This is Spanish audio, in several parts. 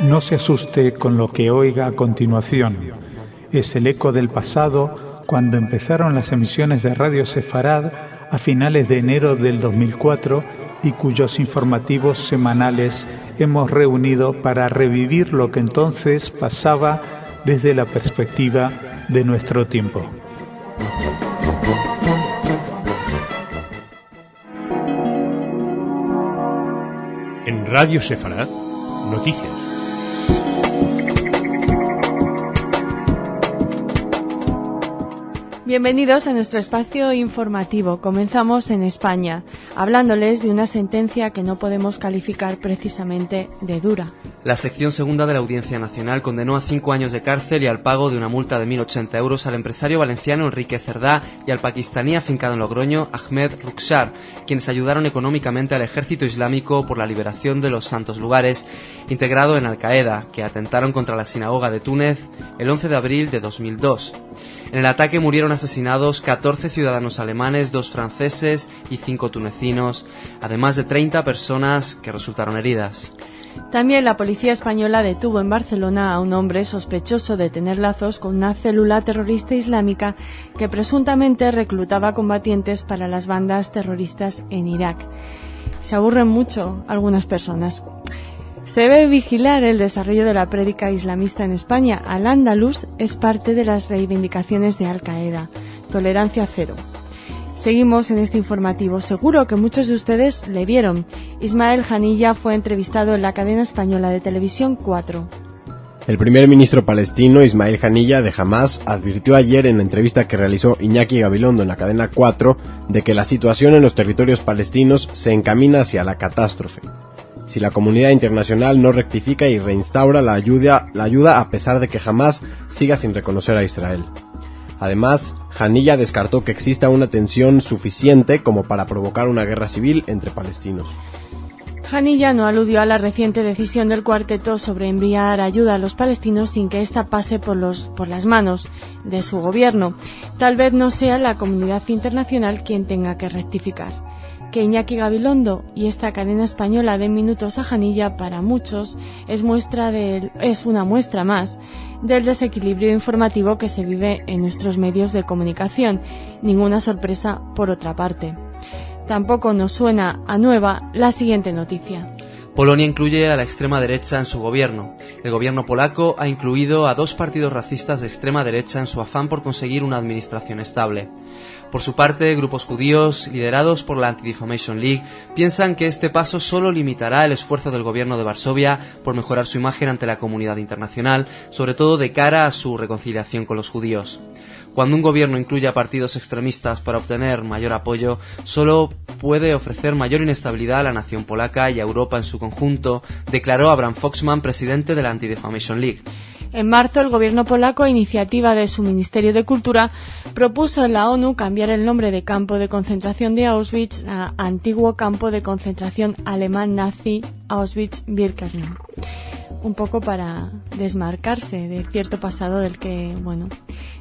No se asuste con lo que oiga a continuación. Es el eco del pasado cuando empezaron las emisiones de Radio Sefarad a finales de enero del 2004 y cuyos informativos semanales hemos reunido para revivir lo que entonces pasaba desde la perspectiva de nuestro tiempo. En Radio Sefarad, noticias. Bienvenidos a nuestro espacio informativo. Comenzamos en España, hablándoles de una sentencia que no podemos calificar precisamente de dura. La sección segunda de la Audiencia Nacional condenó a 5 años de cárcel y al pago de una multa de 1.080 euros al empresario valenciano Enrique Cerdá y al pakistaní afincado en Logroño Ahmed Rukshar, quienes ayudaron económicamente al ejército islámico por la liberación de los santos lugares, integrado en Al-Qaeda, que atentaron contra la sinagoga de Túnez el 11 de abril de 2002. En el ataque murieron asesinados 14 ciudadanos alemanes, 2 franceses y 5 tunecinos, además de 30 personas que resultaron heridas. También la policía española detuvo en Barcelona a un hombre sospechoso de tener lazos con una célula terrorista islámica que presuntamente reclutaba combatientes para las bandas terroristas en Irak. Se aburren mucho algunas personas. Se debe vigilar el desarrollo de la prédica islamista en España. Al-Ándalus es parte de las reivindicaciones de Al-Qaeda. Tolerancia cero. Seguimos en este informativo. Seguro que muchos de ustedes le vieron. Ismael Haniyeh fue entrevistado en la cadena española de televisión 4. El primer ministro palestino, Ismael Haniyeh, de Hamás, advirtió ayer en la entrevista que realizó Iñaki Gabilondo en la cadena 4 de que la situación en los territorios palestinos se encamina hacia la catástrofe. Si la comunidad internacional no rectifica y reinstaura la ayuda a pesar de que Hamás siga sin reconocer a Israel. Además, Haniyeh descartó que exista una tensión suficiente como para provocar una guerra civil entre palestinos. Haniyeh no aludió a la reciente decisión del cuarteto sobre enviar ayuda a los palestinos sin que ésta pase por las manos de su gobierno. Tal vez no sea la comunidad internacional quien tenga que rectificar. Que Iñaki Gabilondo y esta cadena española den minutos a Haniyeh para muchos es una muestra más del desequilibrio informativo que se vive en nuestros medios de comunicación. Ninguna sorpresa por otra parte. Tampoco nos suena a nueva la siguiente noticia. Polonia incluye a la extrema derecha en su gobierno. El gobierno polaco ha incluido a 2 partidos racistas de extrema derecha en su afán por conseguir una administración estable. Por su parte, grupos judíos, liderados por la Anti-Defamation League, piensan que este paso solo limitará el esfuerzo del gobierno de Varsovia por mejorar su imagen ante la comunidad internacional, sobre todo de cara a su reconciliación con los judíos. Cuando un gobierno incluye a partidos extremistas para obtener mayor apoyo, solo puede ofrecer mayor inestabilidad a la nación polaca y a Europa en su conjunto, declaró Abraham Foxman, presidente de la Anti-Defamation League. En marzo, el gobierno polaco, a iniciativa de su Ministerio de Cultura, propuso en la ONU cambiar el nombre de campo de concentración de Auschwitz a antiguo campo de concentración alemán nazi Auschwitz-Birkenau. Un poco para desmarcarse de cierto pasado del que,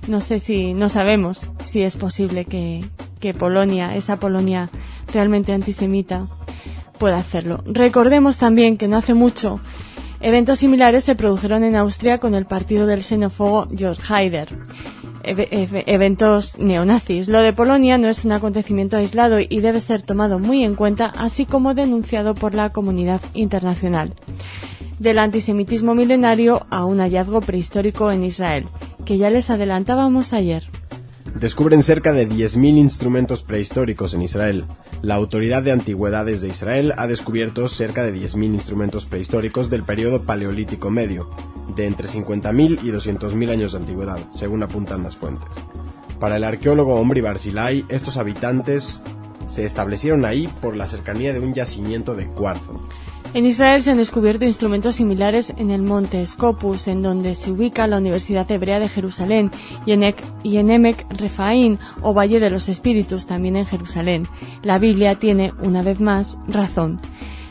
no sabemos si es posible que Polonia, esa Polonia realmente antisemita, pueda hacerlo. Recordemos también que no hace mucho eventos similares se produjeron en Austria con el partido del xenófobo Jörg Haider. Eventos neonazis. Lo de Polonia no es un acontecimiento aislado y debe ser tomado muy en cuenta, así como denunciado por la comunidad internacional. Del antisemitismo milenario a un hallazgo prehistórico en Israel, que ya les adelantábamos ayer. Descubren cerca de 10.000 instrumentos prehistóricos en Israel. La Autoridad de Antigüedades de Israel ha descubierto cerca de 10.000 instrumentos prehistóricos del periodo paleolítico medio, de entre 50.000 y 200.000 años de antigüedad, según apuntan las fuentes. Para el arqueólogo Omri Barzilai, estos habitantes se establecieron ahí por la cercanía de un yacimiento de cuarzo. En Israel se han descubierto instrumentos similares en el monte Scopus, en donde se ubica la Universidad Hebrea de Jerusalén, y en Emek Refaim, o Valle de los Espíritus, también en Jerusalén. La Biblia tiene, una vez más, razón.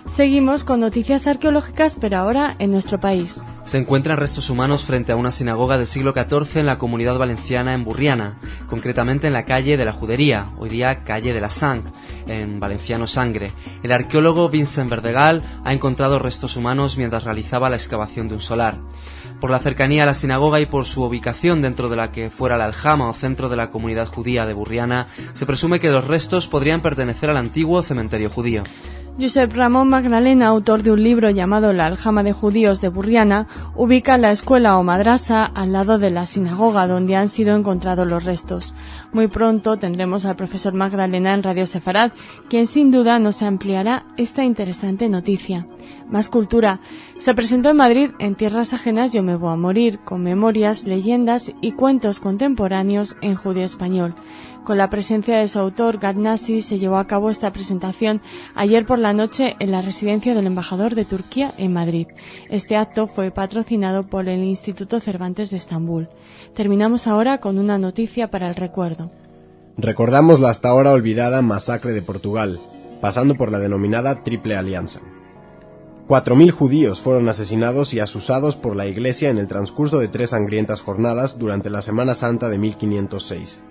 Seguimos con noticias arqueológicas, pero ahora en nuestro país. Se encuentran restos humanos frente a una sinagoga del siglo XIV en la Comunidad Valenciana en Burriana, concretamente en la calle de la Judería, hoy día calle de la Sang, en valenciano Sangre. El arqueólogo Vincent Verdegal ha encontrado restos humanos mientras realizaba la excavación de un solar. Por la cercanía a la sinagoga y por su ubicación dentro de la que fuera la aljama o centro de la comunidad judía de Burriana, se presume que los restos podrían pertenecer al antiguo cementerio judío. Josep Ramón Magdalena, autor de un libro llamado La aljama de judíos de Burriana, ubica la escuela o madrasa al lado de la sinagoga donde han sido encontrados los restos. Muy pronto tendremos al profesor Magdalena en Radio Sefarad, quien sin duda nos ampliará esta interesante noticia. Más cultura. Se presentó en Madrid En tierras ajenas yo me voy a morir, con memorias, leyendas y cuentos contemporáneos en judío español. Con la presencia de su autor, Gad Nassi, se llevó a cabo esta presentación ayer por la noche en la residencia del embajador de Turquía en Madrid. Este acto fue patrocinado por el Instituto Cervantes de Estambul. Terminamos ahora con una noticia para el recuerdo. Recordamos la hasta ahora olvidada masacre de Portugal, pasando por la denominada Triple Alianza. 4.000 judíos fueron asesinados y asusados por la Iglesia en el transcurso de 3 sangrientas jornadas durante la Semana Santa de 1506.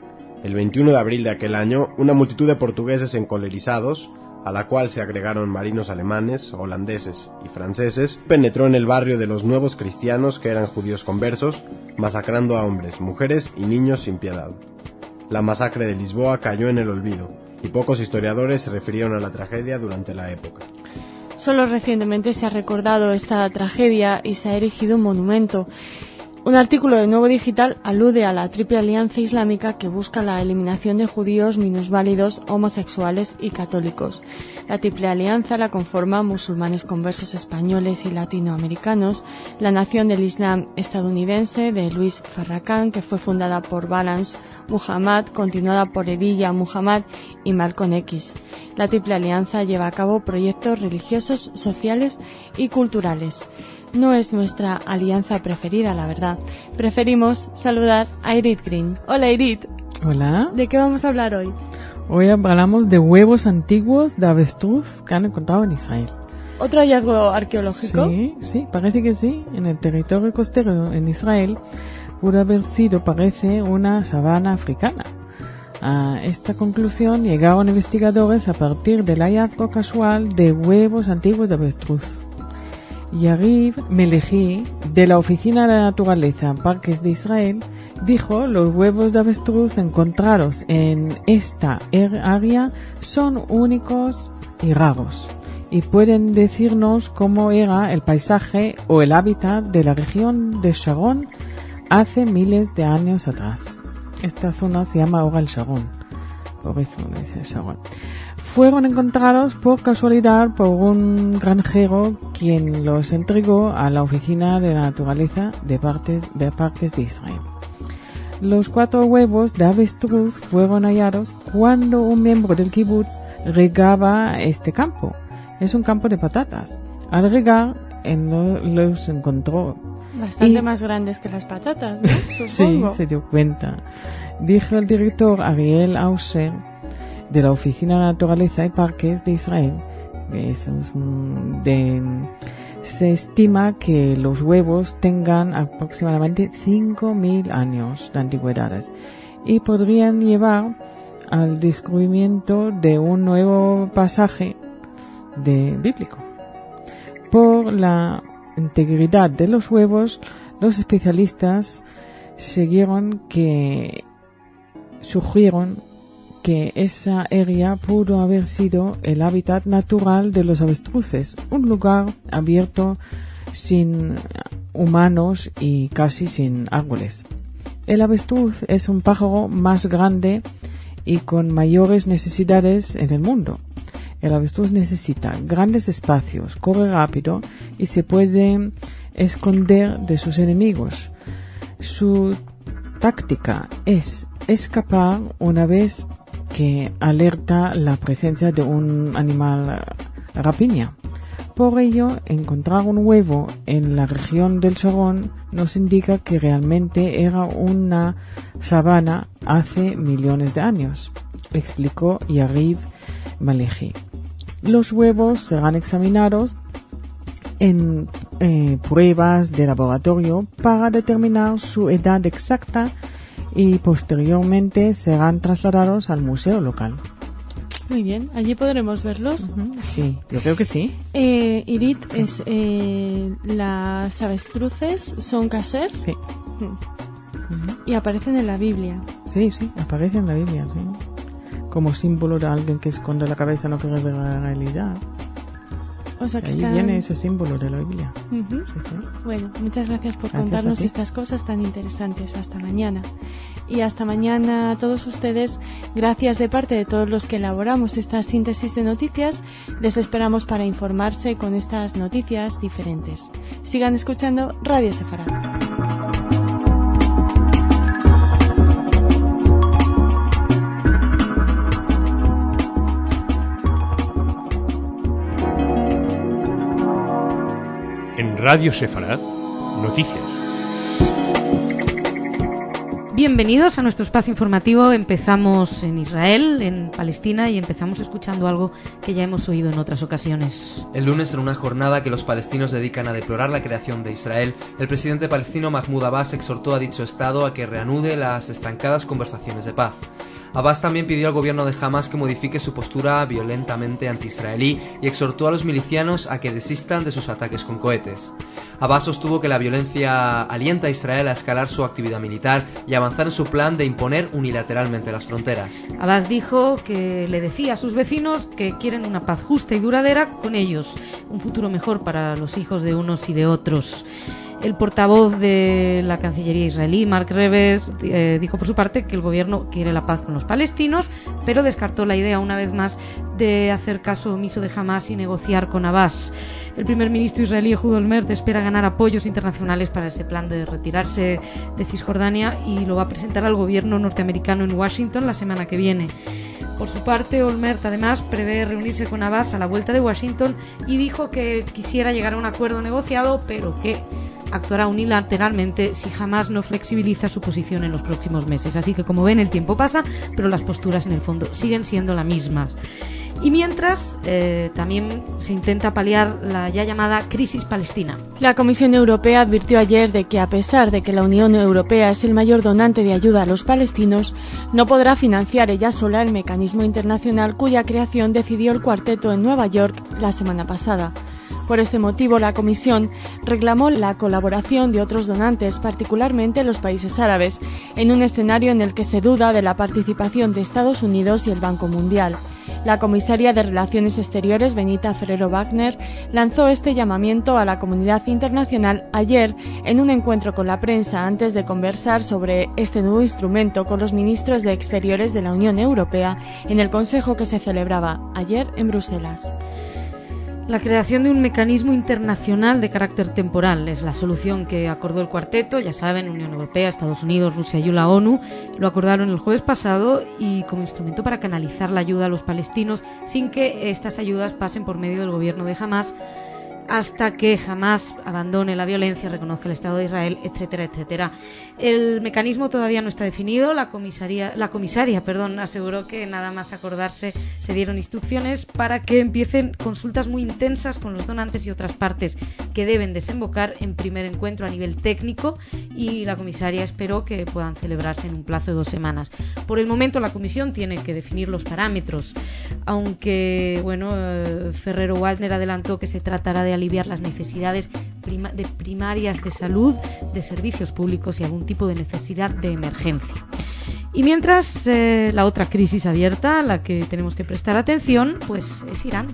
El 21 de abril de aquel año, una multitud de portugueses encolerizados, a la cual se agregaron marinos alemanes, holandeses y franceses, penetró en el barrio de los nuevos cristianos que eran judíos conversos, masacrando a hombres, mujeres y niños sin piedad. La masacre de Lisboa cayó en el olvido, y pocos historiadores se refirieron a la tragedia durante la época. Solo recientemente se ha recordado esta tragedia y se ha erigido un monumento. Un artículo de Nuevo Digital alude a la Triple Alianza Islámica que busca la eliminación de judíos, minusválidos, homosexuales y católicos. La Triple Alianza la conforman musulmanes conversos españoles y latinoamericanos, la Nación del Islam estadounidense de Luis Farrakhan, que fue fundada por Balance Muhammad, continuada por Elijah Muhammad y Malcolm X. La Triple Alianza lleva a cabo proyectos religiosos, sociales y culturales. No es nuestra alianza preferida, la verdad. Preferimos saludar a Irit Green. Hola, Irit. Hola. ¿De qué vamos a hablar hoy? Hoy hablamos de huevos antiguos de avestruz que han encontrado en Israel. ¿Otro hallazgo arqueológico? Sí, parece que sí. En el territorio costero en Israel pudo haber sido, parece, una sabana africana. A esta conclusión llegaron investigadores a partir del hallazgo casual de huevos antiguos de avestruz. Yariv Melehi, de la Oficina de la Naturaleza en Parques de Israel, dijo: los huevos de avestruz encontrados en esta área son únicos y raros, y pueden decirnos cómo era el paisaje o el hábitat de la región de Sharon hace miles de años atrás. Esta zona se llama ahora el Sharon, por eso le dice Sharon. Fueron encontrados por casualidad por un granjero quien los entregó a la Oficina de la Naturaleza de Parques de Israel. Los 4 huevos de avestruz fueron hallados cuando un miembro del kibutz regaba este campo. Es un campo de patatas. Al regar, los encontró. Bastante más grandes que las patatas, ¿no? Supongo. Sí, se dio cuenta. Dijo el director Ariel Auser de la Oficina de Naturaleza y Parques de Israel. Se estima que los huevos tengan aproximadamente 5.000 años de antigüedades y podrían llevar al descubrimiento de un nuevo pasaje bíblico. Por la integridad de los huevos, los especialistas sugirieron que esa área pudo haber sido el hábitat natural de los avestruces, un lugar abierto sin humanos y casi sin árboles. El avestruz es un pájaro más grande y con mayores necesidades en el mundo. El avestruz necesita grandes espacios, corre rápido y se puede esconder de sus enemigos. Su táctica es escapar una vez que alerta la presencia de un animal rapiña. Por ello, encontrar un huevo en la región del Sharon nos indica que realmente era una sabana hace millones de años, explicó Yariv Malehi. los huevos serán examinados en pruebas de laboratorio para determinar su edad exacta y posteriormente serán trasladados al museo local. Muy bien, allí podremos verlos. Sí, yo creo que sí. Irit, las avestruces son kasher. Sí. Y aparecen en la Biblia. Sí, aparecen en la Biblia, sí. Como símbolo de alguien que esconde la cabeza, no quiere ver la realidad. O sea que ahí viene ese símbolo de la Biblia. Sí. Bueno, muchas gracias por contarnos estas cosas tan interesantes. Hasta mañana. Y hasta mañana a todos ustedes. Gracias de parte de todos los que elaboramos esta síntesis de noticias. Les esperamos para informarse con estas noticias diferentes. Sigan escuchando Radio Sefarad. En Radio Sefarad, noticias. Bienvenidos a nuestro espacio informativo. Empezamos en Israel, en Palestina, y empezamos escuchando algo que ya hemos oído en otras ocasiones. El lunes, en una jornada que los palestinos dedican a deplorar la creación de Israel, el presidente palestino Mahmoud Abbas exhortó a dicho Estado a que reanude las estancadas conversaciones de paz. Abbas también pidió al gobierno de Hamas que modifique su postura violentamente anti-israelí y exhortó a los milicianos a que desistan de sus ataques con cohetes. Abbas sostuvo que la violencia alienta a Israel a escalar su actividad militar y avanzar en su plan de imponer unilateralmente las fronteras. Abbas dijo que le decía a sus vecinos que quieren una paz justa y duradera con ellos, un futuro mejor para los hijos de unos y de otros. El portavoz de la Cancillería israelí, Mark Revers, dijo por su parte que el gobierno quiere la paz con los palestinos, pero descartó la idea una vez más de hacer caso omiso de Hamas y negociar con Abbas. El primer ministro israelí, Ehud Olmert, espera ganar apoyos internacionales para ese plan de retirarse de Cisjordania y lo va a presentar al gobierno norteamericano en Washington la semana que viene. Por su parte, Olmert además prevé reunirse con Abbas a la vuelta de Washington y dijo que quisiera llegar a un acuerdo negociado, pero que actuará unilateralmente si Hamas no flexibiliza su posición en los próximos meses. Así que, como ven, el tiempo pasa, pero las posturas en el fondo siguen siendo las mismas. Y mientras, también se intenta paliar la ya llamada crisis palestina. La Comisión Europea advirtió ayer de que, a pesar de que la Unión Europea es el mayor donante de ayuda a los palestinos, no podrá financiar ella sola el mecanismo internacional cuya creación decidió el Cuarteto en Nueva York la semana pasada. Por este motivo, la Comisión reclamó la colaboración de otros donantes, particularmente los países árabes, en un escenario en el que se duda de la participación de Estados Unidos y el Banco Mundial. La comisaria de Relaciones Exteriores, Benita Ferrero-Wagner, lanzó este llamamiento a la comunidad internacional ayer en un encuentro con la prensa antes de conversar sobre este nuevo instrumento con los ministros de Exteriores de la Unión Europea en el Consejo que se celebraba ayer en Bruselas. La creación de un mecanismo internacional de carácter temporal es la solución que acordó el cuarteto. Ya saben, Unión Europea, Estados Unidos, Rusia y la ONU lo acordaron el jueves pasado, y como instrumento para canalizar la ayuda a los palestinos sin que estas ayudas pasen por medio del gobierno de Hamas, hasta que Hamas abandone la violencia, reconozca el Estado de Israel, etcétera, etcétera. El mecanismo todavía no está definido. La comisaria, aseguró que nada más acordarse se dieron instrucciones para que empiecen consultas muy intensas con los donantes y otras partes que deben desembocar en primer encuentro a nivel técnico, y la comisaria esperó que puedan celebrarse en un plazo de 2 semanas. Por el momento la Comisión tiene que definir los parámetros, aunque Ferrero-Waldner adelantó que se tratará de aliviar las necesidades primarias de salud, de servicios públicos y algún tipo de necesidad de emergencia. Y mientras, la otra crisis abierta a la que tenemos que prestar atención, pues es Irán.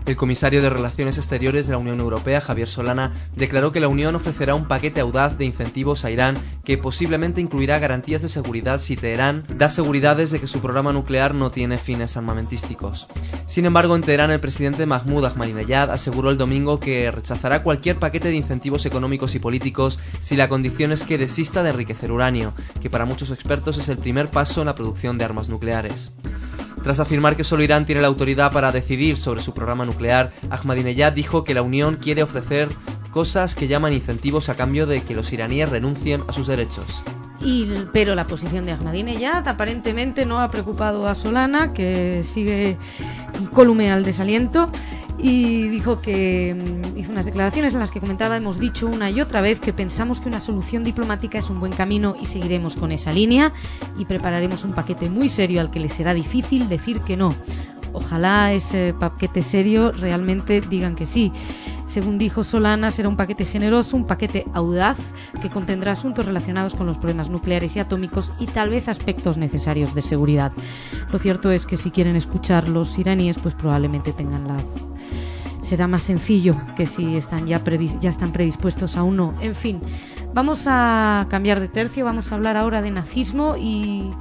El comisario de Relaciones Exteriores de la Unión Europea, Javier Solana, declaró que la Unión ofrecerá un paquete audaz de incentivos a Irán que posiblemente incluirá garantías de seguridad si Teherán da seguridades de que su programa nuclear no tiene fines armamentísticos. Sin embargo, en Teherán, el presidente Mahmoud Ahmadinejad aseguró el domingo que rechazará cualquier paquete de incentivos económicos y políticos si la condición es que desista de enriquecer uranio, que para muchos expertos es el primer paso en la producción de armas nucleares. Tras afirmar que solo Irán tiene la autoridad para decidir sobre su programa nuclear, Ahmadinejad dijo que la Unión quiere ofrecer cosas que llaman incentivos a cambio de que los iraníes renuncien a sus derechos. Pero la posición de Ahmadinejad aparentemente no ha preocupado a Solana, que sigue incólume al desaliento, y dijo que hizo unas declaraciones en las que comentaba: hemos dicho una y otra vez que pensamos que una solución diplomática es un buen camino y seguiremos con esa línea y prepararemos un paquete muy serio al que le será difícil decir que no. Ojalá ese paquete serio realmente digan que sí. Según dijo Solana, será un paquete generoso, un paquete audaz, que contendrá asuntos relacionados con los problemas nucleares y atómicos y tal vez aspectos necesarios de seguridad. Lo cierto es que si quieren escuchar los iraníes, pues probablemente será más sencillo que si están ya están predispuestos a un no. En fin, vamos a cambiar de tercio, vamos a hablar ahora de nazismo, y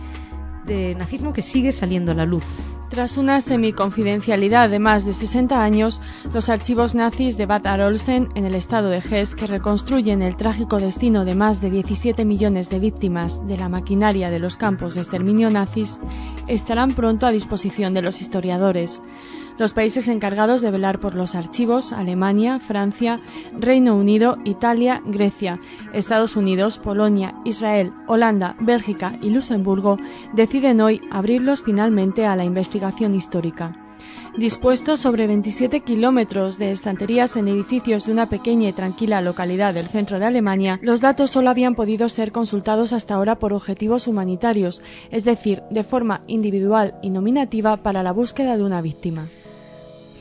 de nazismo que sigue saliendo a la luz. Tras una semiconfidencialidad de más de 60 años, los archivos nazis de Bad Arolsen, en el estado de Hesse, que reconstruyen el trágico destino de más de 17 millones de víctimas de la maquinaria de los campos de exterminio nazis, estarán pronto a disposición de los historiadores. Los países encargados de velar por los archivos: Alemania, Francia, Reino Unido, Italia, Grecia, Estados Unidos, Polonia, Israel, Holanda, Bélgica y Luxemburgo, deciden hoy abrirlos finalmente a la investigación histórica. Dispuestos sobre 27 kilómetros de estanterías en edificios de una pequeña y tranquila localidad del centro de Alemania, los datos solo habían podido ser consultados hasta ahora por objetivos humanitarios, es decir, de forma individual y nominativa para la búsqueda de una víctima.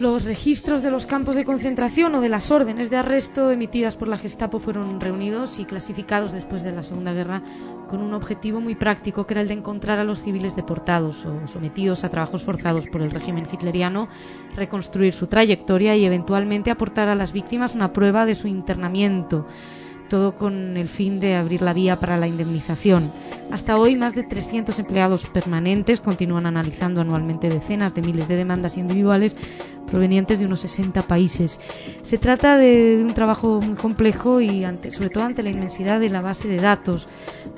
Los registros de los campos de concentración o de las órdenes de arresto emitidas por la Gestapo fueron reunidos y clasificados después de la Segunda Guerra con un objetivo muy práctico, que era el de encontrar a los civiles deportados o sometidos a trabajos forzados por el régimen hitleriano, reconstruir su trayectoria y eventualmente aportar a las víctimas una prueba de su internamiento, todo con el fin de abrir la vía para la indemnización. Hasta hoy, más de 300 empleados permanentes continúan analizando anualmente decenas de miles de demandas individuales provenientes de unos 60 países. Se trata de un trabajo muy complejo y sobre todo ante la inmensidad de la base de datos.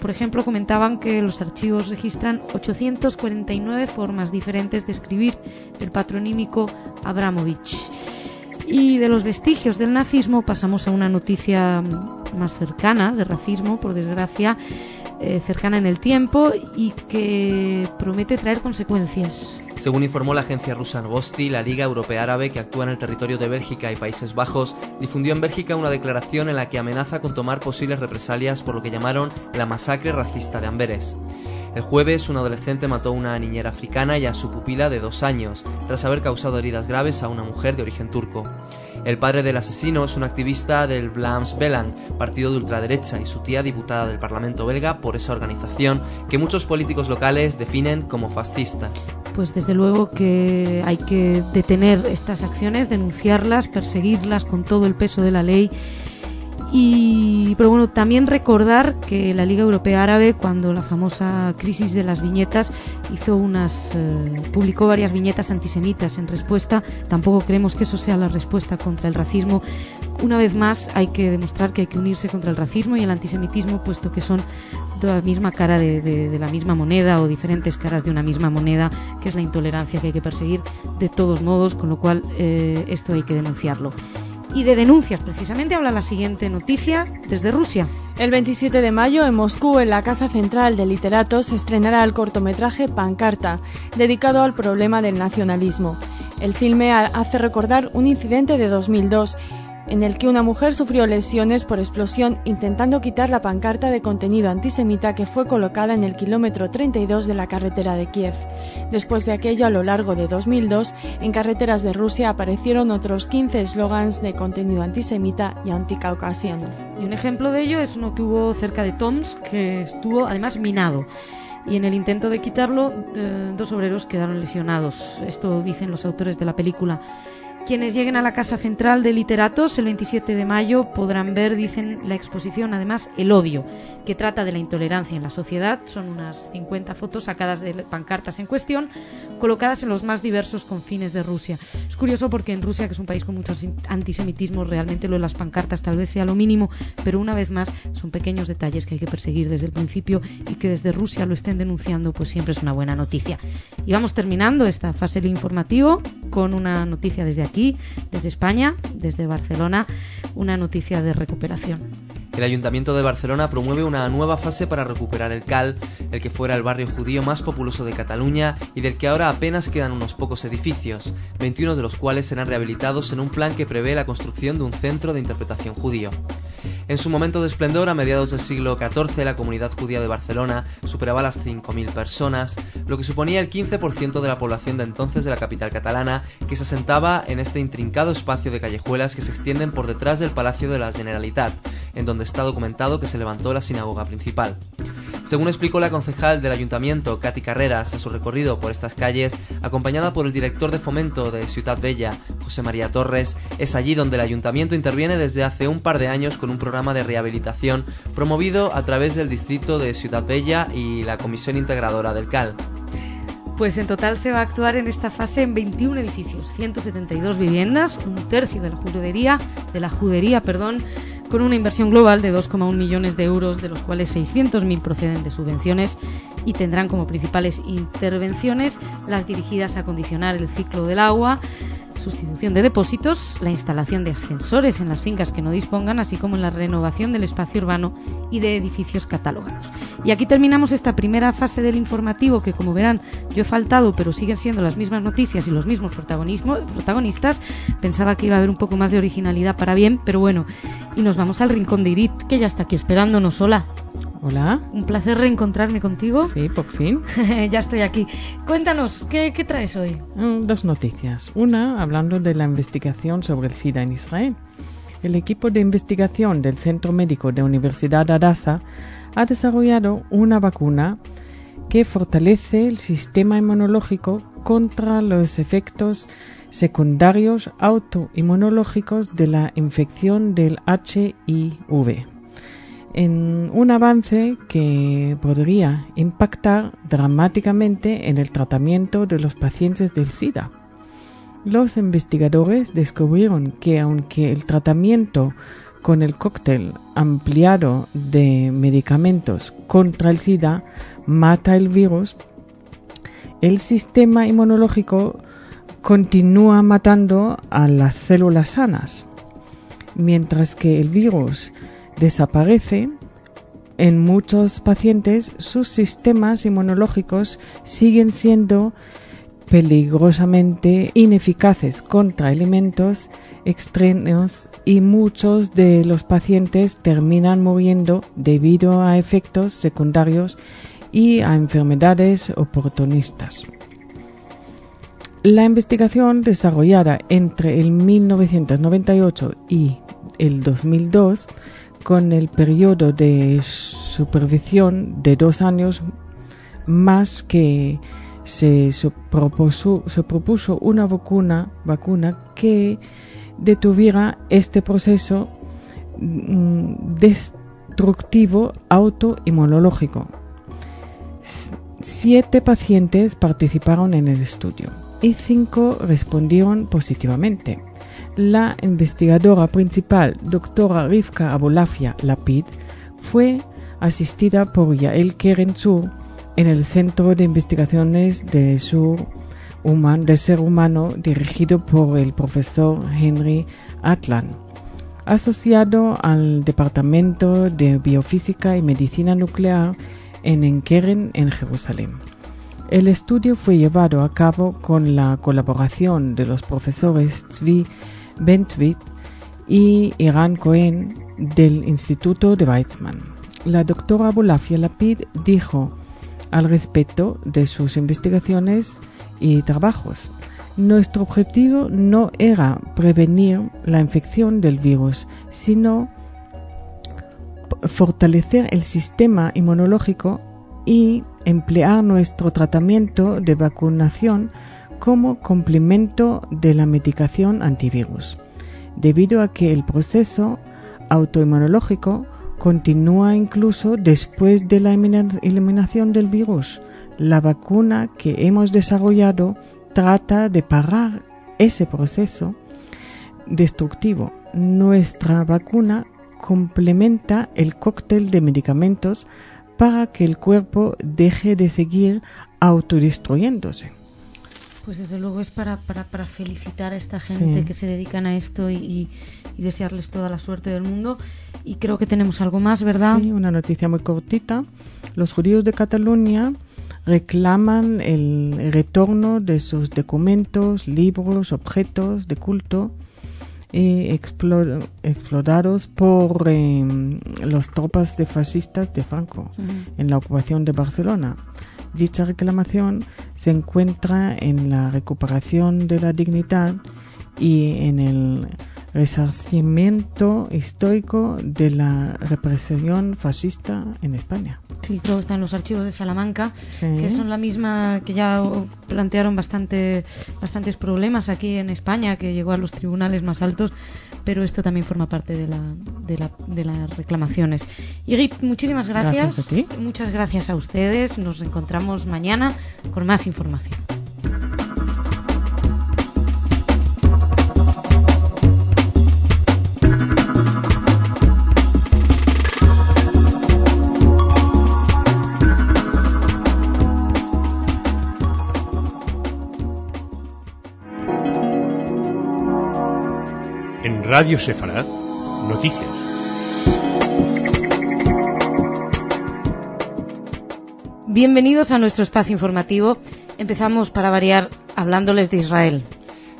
Por ejemplo, comentaban que los archivos registran 849 formas diferentes de escribir el patronímico Abramovich. Y de los vestigios del nazismo pasamos a una noticia más cercana, de racismo, por desgracia, cercana en el tiempo y que promete traer consecuencias. Según informó la agencia rusa Novosti, la Liga Europea Árabe, que actúa en el territorio de Bélgica y Países Bajos, difundió en Bélgica una declaración en la que amenaza con tomar posibles represalias por lo que llamaron la masacre racista de Amberes. El jueves, un adolescente mató a una niñera africana y a su pupila de 2 años, tras haber causado heridas graves a una mujer de origen turco. El padre del asesino es un activista del Vlaams Belang, partido de ultraderecha, y su tía diputada del Parlamento belga por esa organización que muchos políticos locales definen como fascista. Pues desde luego que hay que detener estas acciones, denunciarlas, perseguirlas con todo el peso de la ley. Pero bueno, también recordar que la Liga Europea Árabe, cuando la famosa crisis de las viñetas, publicó varias viñetas antisemitas en respuesta. Tampoco creemos que eso sea la respuesta contra el racismo. Una vez más, hay que demostrar que hay que unirse contra el racismo y el antisemitismo, puesto que son de la misma cara de la misma moneda, o diferentes caras de una misma moneda, que es la intolerancia, que hay que perseguir de todos modos, con lo cual esto hay que denunciarlo. Y de denuncias, precisamente, habla la siguiente noticia desde Rusia. El 27 de mayo, en Moscú, en la Casa Central de Literatos, se estrenará el cortometraje Pancarta, dedicado al problema del nacionalismo. El filme hace recordar un incidente de 2002, en el que una mujer sufrió lesiones por explosión intentando quitar la pancarta de contenido antisemita que fue colocada en el kilómetro 32 de la carretera de Kiev. Después de aquello, a lo largo de 2002, en carreteras de Rusia aparecieron otros 15 eslogans de contenido antisemita y anticaucasiano. Y un ejemplo de ello es uno que hubo cerca de Tomsk, que estuvo además minado. Y en el intento de quitarlo, 2 obreros quedaron lesionados. Esto dicen los autores de la película. Quienes lleguen a la Casa Central de Literatos el 27 de mayo podrán ver, dicen, la exposición, además, El odio, que trata de la intolerancia en la sociedad. Son unas 50 fotos sacadas de pancartas en cuestión, colocadas en los más diversos confines de Rusia. Es curioso porque en Rusia, que es un país con mucho antisemitismo, realmente lo de las pancartas tal vez sea lo mínimo, pero una vez más son pequeños detalles que hay que perseguir desde el principio, y que desde Rusia lo estén denunciando, pues siempre es una buena noticia. Y vamos terminando esta fase del informativo con una noticia desde aquí, desde España, desde Barcelona, una noticia de recuperación. El Ayuntamiento de Barcelona promueve una nueva fase para recuperar el CAL, el que fuera el barrio judío más populoso de Cataluña y del que ahora apenas quedan unos pocos edificios, 21 de los cuales serán rehabilitados en un plan que prevé la construcción de un centro de interpretación judío. En su momento de esplendor, a mediados del siglo XIV, la comunidad judía de Barcelona superaba las 5.000 personas, lo que suponía el 15% de la población de entonces de la capital catalana, que se asentaba en este intrincado espacio de callejuelas que se extienden por detrás del Palacio de la Generalitat, en donde está documentado que se levantó la sinagoga principal. Según explicó la concejal del ayuntamiento, Katy Carreras, a su recorrido por estas calles, acompañada por el director de fomento de Ciutat Vella, José María Torres, es allí donde el ayuntamiento interviene desde hace un par de años con un programa de rehabilitación promovido a través del distrito de Ciutat Vella y la Comisión Integradora del CAL. Pues en total se va a actuar en esta fase en 21 edificios, 172 viviendas, un tercio de la judería, con una inversión global de 2,1 millones de euros, de los cuales 600.000 proceden de subvenciones y tendrán como principales intervenciones las dirigidas a acondicionar el ciclo del agua, sustitución de depósitos, la instalación de ascensores en las fincas que no dispongan, así como en la renovación del espacio urbano y de edificios catalogados. Y aquí terminamos esta primera fase del informativo, que como verán yo he faltado, pero siguen siendo las mismas noticias y los mismos protagonistas. Pensaba que iba a haber un poco más de originalidad para bien, pero bueno, y nos vamos al rincón de Irit, que ya está aquí esperándonos. Hola. Hola. Un placer reencontrarme contigo. Sí, por fin. Ya estoy aquí. Cuéntanos, ¿qué traes hoy? Dos noticias. Una, hablando de la investigación sobre el SIDA en Israel. El equipo de investigación del Centro Médico de Universidad Hadassah ha desarrollado una vacuna que fortalece el sistema inmunológico contra los efectos secundarios autoinmunológicos de la infección del HIV. En un avance que podría impactar dramáticamente en el tratamiento de los pacientes del SIDA. Los investigadores descubrieron que aunque el tratamiento con el cóctel ampliado de medicamentos contra el SIDA mata el virus, el sistema inmunológico continúa matando a las células sanas, mientras que el virus desaparece. En muchos pacientes sus sistemas inmunológicos siguen siendo peligrosamente ineficaces contra alimentos extraños y muchos de los pacientes terminan muriendo debido a efectos secundarios y a enfermedades oportunistas. La investigación desarrollada entre el 1998 y el 2002, con el periodo de supervisión de 2 años más, que se propuso una vacuna que detuviera este proceso destructivo autoinmunológico. 7 pacientes participaron en el estudio y 5 respondieron positivamente. La investigadora principal, doctora Rivka Abolafia Lapid, fue asistida por Yael Keren-Zur en el Centro de Investigaciones de Ser Humano, dirigido por el profesor Henry Atlan, asociado al Departamento de Biofísica y Medicina Nuclear en Enkeren, en Jerusalén. El estudio fue llevado a cabo con la colaboración de los profesores Tzvi Bentvit y Eran Cohen del Instituto de Weizmann. La doctora Abolafia Lapid dijo al respecto de sus investigaciones y trabajos: nuestro objetivo no era prevenir la infección del virus, sino fortalecer el sistema inmunológico y emplear nuestro tratamiento de vacunación como complemento de la medicación antivirus. Debido a que el proceso autoinmunológico continúa incluso después de la eliminación del virus, la vacuna que hemos desarrollado trata de parar ese proceso destructivo. Nuestra vacuna complementa el cóctel de medicamentos para que el cuerpo deje de seguir autodestruyéndose. Pues desde luego es para felicitar a esta gente que se dedican a esto y desearles toda la suerte del mundo. Y creo que tenemos algo más, ¿verdad? Sí, una noticia muy cortita. Los judíos de Cataluña reclaman el retorno de sus documentos, libros, objetos de culto explotados por las tropas de fascistas de Franco en la ocupación de Barcelona. Dicha reclamación se encuentra en la recuperación de la dignidad y en el resarcimiento histórico de la represión fascista en España. Sí, creo que están los archivos de Salamanca, que son la misma que ya plantearon bastantes problemas aquí en España, que llegó a los tribunales más altos, pero esto también forma parte de las reclamaciones. Igit, muchísimas gracias. Gracias a ti. Muchas gracias a ustedes. Nos encontramos mañana con más información. En Radio Sefarad, noticias. Bienvenidos a nuestro espacio informativo. Empezamos, para variar, hablándoles de Israel.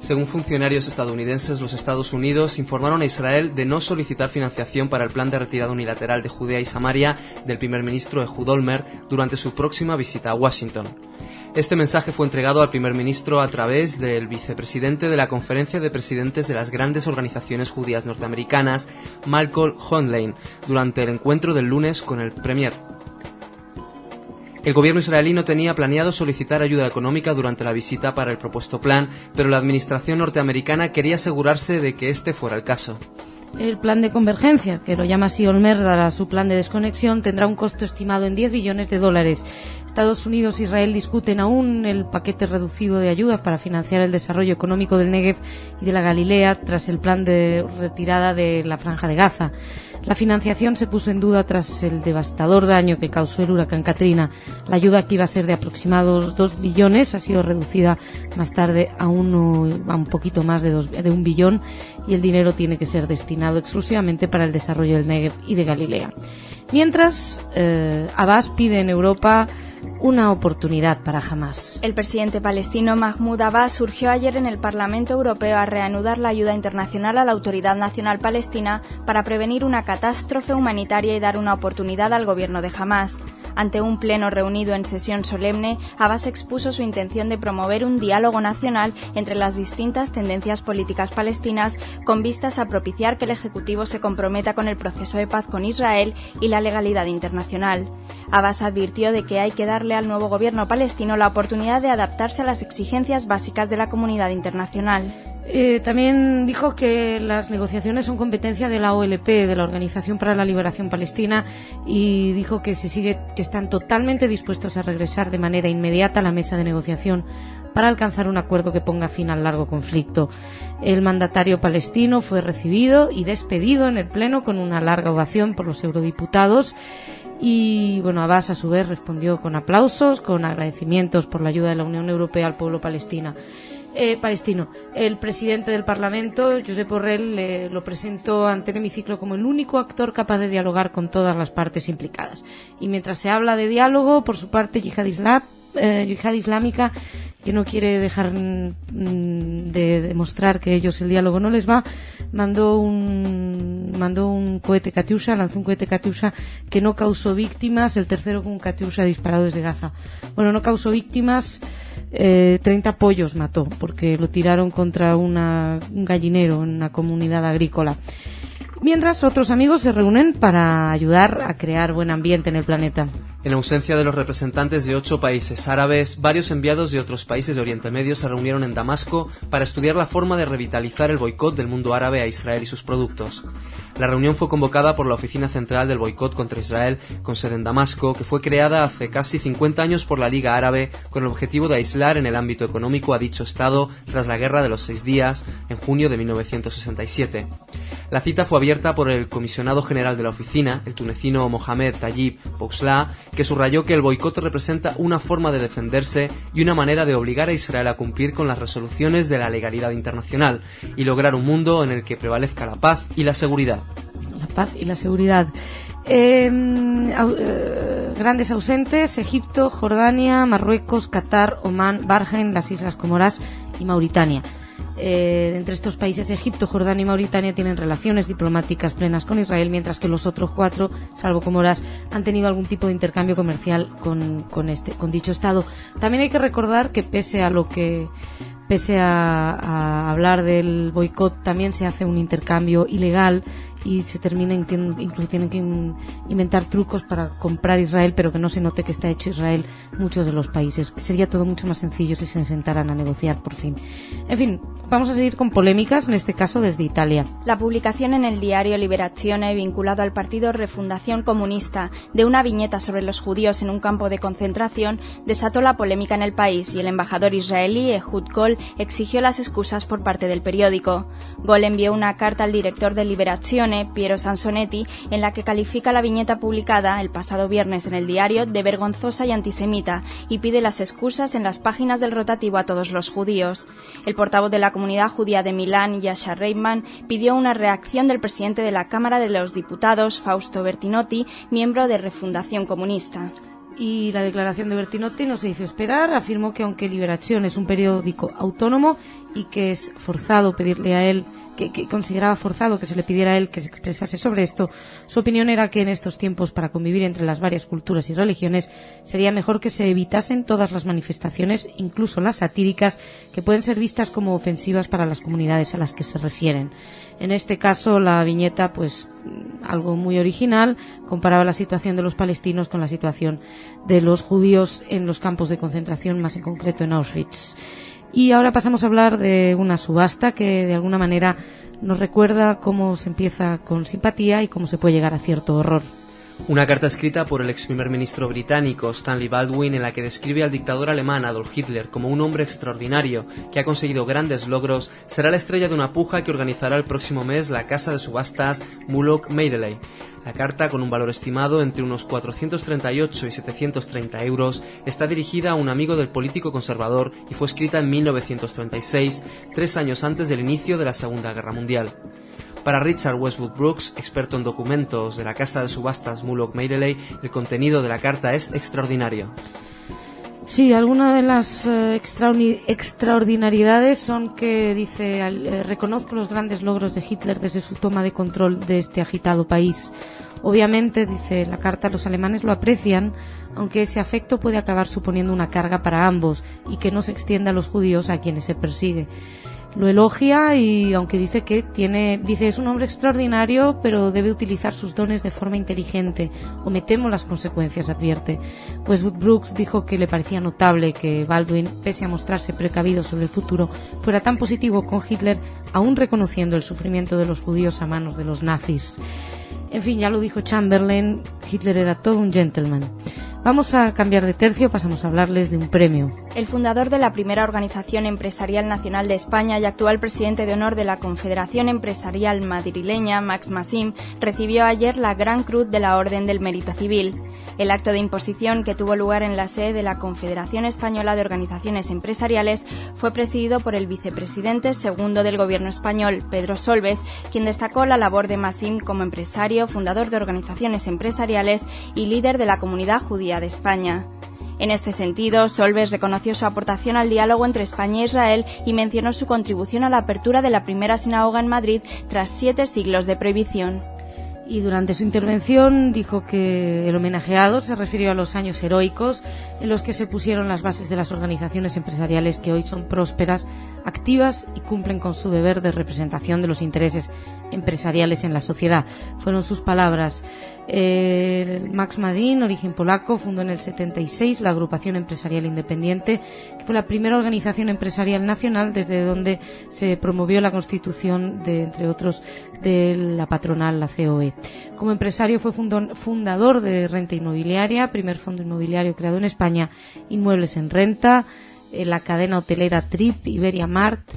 Según funcionarios estadounidenses, los Estados Unidos informaron a Israel de no solicitar financiación para el plan de retirada unilateral de Judea y Samaria del primer ministro Ehud Olmert durante su próxima visita a Washington. Este mensaje fue entregado al primer ministro a través del vicepresidente de la Conferencia de Presidentes de las Grandes Organizaciones Judías Norteamericanas, Malcolm Hoenlein, durante el encuentro del lunes con el premier. El gobierno israelí no tenía planeado solicitar ayuda económica durante la visita para el propuesto plan, pero la administración norteamericana quería asegurarse de que este fuera el caso. El plan de convergencia, que lo llama así Olmert a su plan de desconexión, tendrá un costo estimado en $10 billones. Estados Unidos e Israel discuten aún el paquete reducido de ayudas para financiar el desarrollo económico del Negev y de la Galilea tras el plan de retirada de la Franja de Gaza. La financiación se puso en duda tras el devastador daño que causó el huracán Katrina. La ayuda, que iba a ser de aproximados 2 billones, ha sido reducida más tarde a un poquito más de 1 billón, y el dinero tiene que ser destinado exclusivamente para el desarrollo del Negev y de Galilea. Mientras, Abbas pide en Europa una oportunidad para Hamás. El presidente palestino Mahmoud Abbas surgió ayer en el Parlamento Europeo a reanudar la ayuda internacional a la Autoridad Nacional Palestina para prevenir una catástrofe humanitaria y dar una oportunidad al gobierno de Hamás. Ante un pleno reunido en sesión solemne, Abbas expuso su intención de promover un diálogo nacional entre las distintas tendencias políticas palestinas con vistas a propiciar que el Ejecutivo se comprometa con el proceso de paz con Israel y la legalidad internacional. Abbas advirtió de que hay que darle al nuevo gobierno palestino la oportunidad de adaptarse a las exigencias básicas de la comunidad internacional. También dijo que las negociaciones son competencia de la OLP, de la Organización para la Liberación Palestina, y dijo que están totalmente dispuestos a regresar de manera inmediata a la mesa de negociación para alcanzar un acuerdo que ponga fin al largo conflicto. El mandatario palestino fue recibido y despedido en el Pleno con una larga ovación por los eurodiputados. Y bueno, Abbas a su vez respondió con aplausos, con agradecimientos por la ayuda de la Unión Europea al pueblo palestino. El presidente del Parlamento, Josep Borrell, lo presentó ante el hemiciclo como el único actor capaz de dialogar con todas las partes implicadas. Y mientras se habla de diálogo, por su parte, Yihad Islámica, que no quiere dejar de demostrar que ellos el diálogo no les va, lanzó un cohete Katyusha que no causó víctimas, el tercero con un Katyusha disparado desde Gaza. Bueno, no causó víctimas, 30 pollos mató, porque lo tiraron contra un gallinero en una comunidad agrícola. Mientras, otros amigos se reúnen para ayudar a crear buen ambiente en el planeta. En ausencia de los representantes de 8 países árabes, varios enviados de otros países de Oriente Medio se reunieron en Damasco para estudiar la forma de revitalizar el boicot del mundo árabe a Israel y sus productos. La reunión fue convocada por la Oficina Central del Boicot contra Israel, con sede en Damasco, que fue creada hace casi 50 años por la Liga Árabe con el objetivo de aislar en el ámbito económico a dicho Estado tras la Guerra de los 6 días, en junio de 1967. La cita fue abierta por el comisionado general de la oficina, el tunecino Mohamed Tayyib Bouxla, que subrayó que el boicot representa una forma de defenderse y una manera de obligar a Israel a cumplir con las resoluciones de la legalidad internacional y lograr un mundo en el que prevalezca la paz y la seguridad. La paz y la seguridad. Grandes ausentes: Egipto, Jordania, Marruecos, Qatar, Omán, Bahrein, las Islas Comoras y Mauritania. Entre estos países, Egipto, Jordania y Mauritania tienen relaciones diplomáticas plenas con Israel, mientras que los otros 4, salvo Comoras, han tenido algún tipo de intercambio comercial con dicho Estado. También hay que recordar que pese a hablar del boicot, también se hace un intercambio ilegal y se termina, incluso tienen que inventar trucos para comprar Israel, pero que no se note que está hecho Israel muchos de los países. Sería todo mucho más sencillo si se sentaran a negociar por fin. En fin, vamos a seguir con polémicas, en este caso desde Italia. La publicación en el diario Liberazione, vinculado al partido Refundación Comunista, de una viñeta sobre los judíos en un campo de concentración, desató la polémica en el país y el embajador israelí Ehud Gol exigió las excusas por parte del periódico. Gol envió una carta al director de Liberazione, Piero Sansonetti, en la que califica la viñeta publicada el pasado viernes en el diario de vergonzosa y antisemita y pide las excusas en las páginas del rotativo a todos los judíos. El portavoz de la comunidad judía de Milán, Yasha Reitman, pidió una reacción del presidente de la Cámara de los Diputados, Fausto Bertinotti, miembro de Refundación Comunista. Y la declaración de Bertinotti no se hizo esperar. Afirmó que aunque Liberazione es un periódico autónomo y que es forzado pedirle a él, que consideraba forzado que se le pidiera a él que se expresase sobre esto, su opinión era que en estos tiempos, para convivir entre las varias culturas y religiones, sería mejor que se evitasen todas las manifestaciones, incluso las satíricas, que pueden ser vistas como ofensivas para las comunidades a las que se refieren. En este caso, la viñeta, pues algo muy original, comparaba la situación de los palestinos con la situación de los judíos en los campos de concentración, más en concreto en Auschwitz. Y ahora pasamos a hablar de una subasta que de alguna manera nos recuerda cómo se empieza con simpatía y cómo se puede llegar a cierto horror. Una carta escrita por el ex primer ministro británico Stanley Baldwin, en la que describe al dictador alemán Adolf Hitler como un hombre extraordinario que ha conseguido grandes logros, será la estrella de una puja que organizará el próximo mes la casa de subastas Moloch Maideley. La carta, con un valor estimado entre unos 438 y 730 euros, está dirigida a un amigo del político conservador y fue escrita en 1936, 3 años antes del inicio de la Segunda Guerra Mundial. Para Richard Westwood Brooks, experto en documentos de la casa de subastas Moloch Maideley, el contenido de la carta es extraordinario. Sí, algunas de las extraordinariedades son que dice: reconozco los grandes logros de Hitler desde su toma de control de este agitado país. Obviamente, dice la carta, los alemanes lo aprecian, aunque ese afecto puede acabar suponiendo una carga para ambos y que no se extienda a los judíos a quienes se persigue. Lo elogia y aunque dice es un hombre extraordinario, pero debe utilizar sus dones de forma inteligente, o me temo las consecuencias, advierte. Westwood Brooks dijo que le parecía notable que Baldwin, pese a mostrarse precavido sobre el futuro, fuera tan positivo con Hitler, aún reconociendo el sufrimiento de los judíos a manos de los nazis. En fin, ya lo dijo Chamberlain, Hitler era todo un gentleman. Vamos a cambiar de tercio, pasamos a hablarles de un premio. El fundador de la primera organización empresarial nacional de España y actual presidente de honor de la Confederación Empresarial Madrileña, Max Massim, recibió ayer la Gran Cruz de la Orden del Mérito Civil. El acto de imposición, que tuvo lugar en la sede de la Confederación Española de Organizaciones Empresariales, fue presidido por el vicepresidente segundo del Gobierno español, Pedro Solbes, quien destacó la labor de Massim como empresario, fundador de organizaciones empresariales y líder de la comunidad judía de España. En este sentido, Solbes reconoció su aportación al diálogo entre España e Israel y mencionó su contribución a la apertura de la primera sinagoga en Madrid tras 7 siglos de prohibición. Y durante su intervención dijo que el homenajeado se refirió a los años heroicos en los que se pusieron las bases de las organizaciones empresariales que hoy son prósperas, activas y cumplen con su deber de representación de los intereses empresariales en la sociedad. Fueron sus palabras. Max Massim, origen polaco, fundó en el 76 la Agrupación Empresarial Independiente, que fue la primera organización empresarial nacional desde donde se promovió la constitución de, entre otros, de la patronal, la COE. Como empresario fue fundador de Renta Inmobiliaria, primer fondo inmobiliario creado en España, Inmuebles en Renta, la cadena hotelera Trip, Iberia Mart,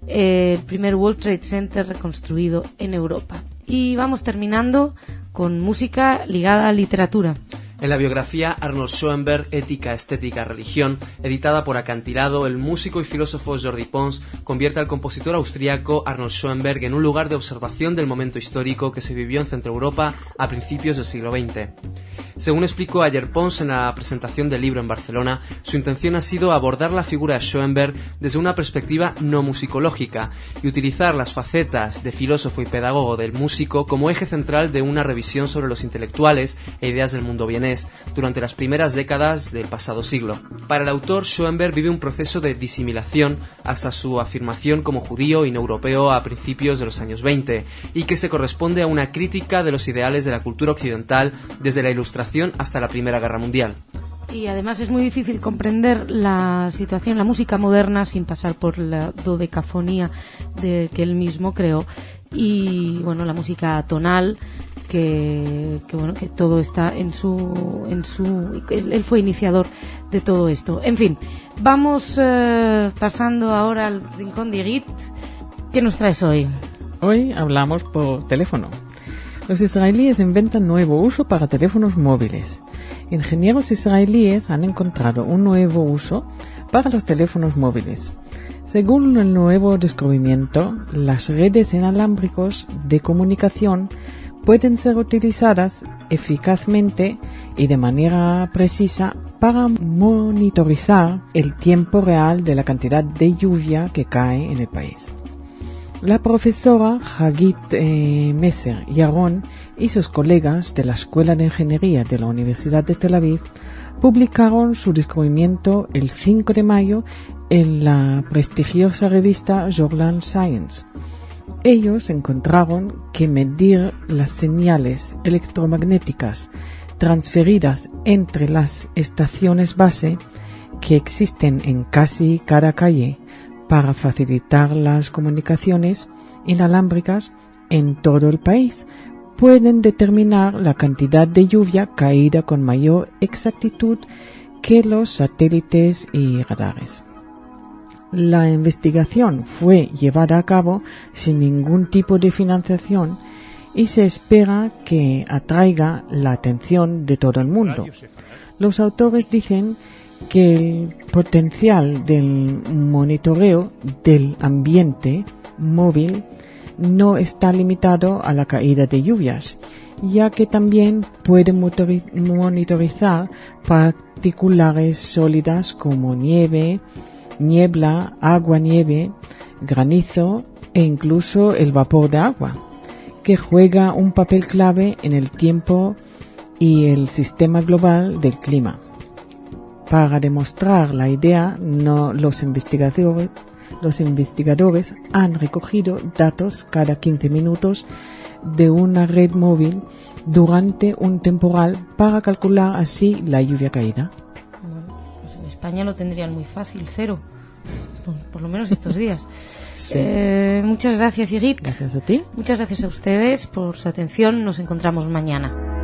el primer World Trade Center reconstruido en Europa. Y vamos terminando con música ligada a literatura. En la biografía Arnold Schoenberg, Ética, Estética, Religión, editada por Acantilado, el músico y filósofo Jordi Pons convierte al compositor austríaco Arnold Schoenberg en un lugar de observación del momento histórico que se vivió en Centroeuropa a principios del siglo XX. Según explicó ayer Pons en la presentación del libro en Barcelona, su intención ha sido abordar la figura de Schoenberg desde una perspectiva no musicológica y utilizar las facetas de filósofo y pedagogo del músico como eje central de una revisión sobre los intelectuales e ideas del mundo vienés durante las primeras décadas del pasado siglo. Para el autor, Schoenberg vive un proceso de disimilación hasta su afirmación como judío y no europeo a principios de los años 20 y que se corresponde a una crítica de los ideales de la cultura occidental desde la Ilustración hasta la Primera Guerra Mundial. Y además es muy difícil comprender la situación, la música moderna, sin pasar por la dodecafonía que él mismo creó. Y bueno, la música tonal, que todo está en su él fue iniciador de todo esto. En fin, vamos pasando ahora al rincón de Igit. ¿Qué nos traes hoy? Hoy hablamos por teléfono. Los israelíes inventan nuevo uso para teléfonos móviles. Ingenieros israelíes han encontrado un nuevo uso para los teléfonos móviles. Según el nuevo descubrimiento, las redes inalámbricos de comunicación pueden ser utilizadas eficazmente y de manera precisa para monitorizar el tiempo real de la cantidad de lluvia que cae en el país. La profesora Hagit Messer Yaron y sus colegas de la Escuela de Ingeniería de la Universidad de Tel Aviv publicaron su descubrimiento el 5 de mayo en la prestigiosa revista Journal Science. Ellos encontraron que medir las señales electromagnéticas transferidas entre las estaciones base que existen en casi cada calle para facilitar las comunicaciones inalámbricas en todo el país pueden determinar la cantidad de lluvia caída con mayor exactitud que los satélites y radares. La investigación fue llevada a cabo sin ningún tipo de financiación y se espera que atraiga la atención de todo el mundo. Los autores dicen que el potencial del monitoreo del ambiente móvil no está limitado a la caída de lluvias, ya que también puede monitorizar particulares sólidas como nieve, niebla, agua-nieve, granizo e incluso el vapor de agua, que juega un papel clave en el tiempo y el sistema global del clima. Para demostrar la idea, los investigadores han recogido datos cada 15 minutos de una red móvil durante un temporal para calcular así la lluvia caída. Bueno, pues en España lo tendrían muy fácil, cero, por lo menos estos días. Sí. Muchas gracias, Igit. Gracias a ti. Muchas gracias a ustedes por su atención. Nos encontramos mañana.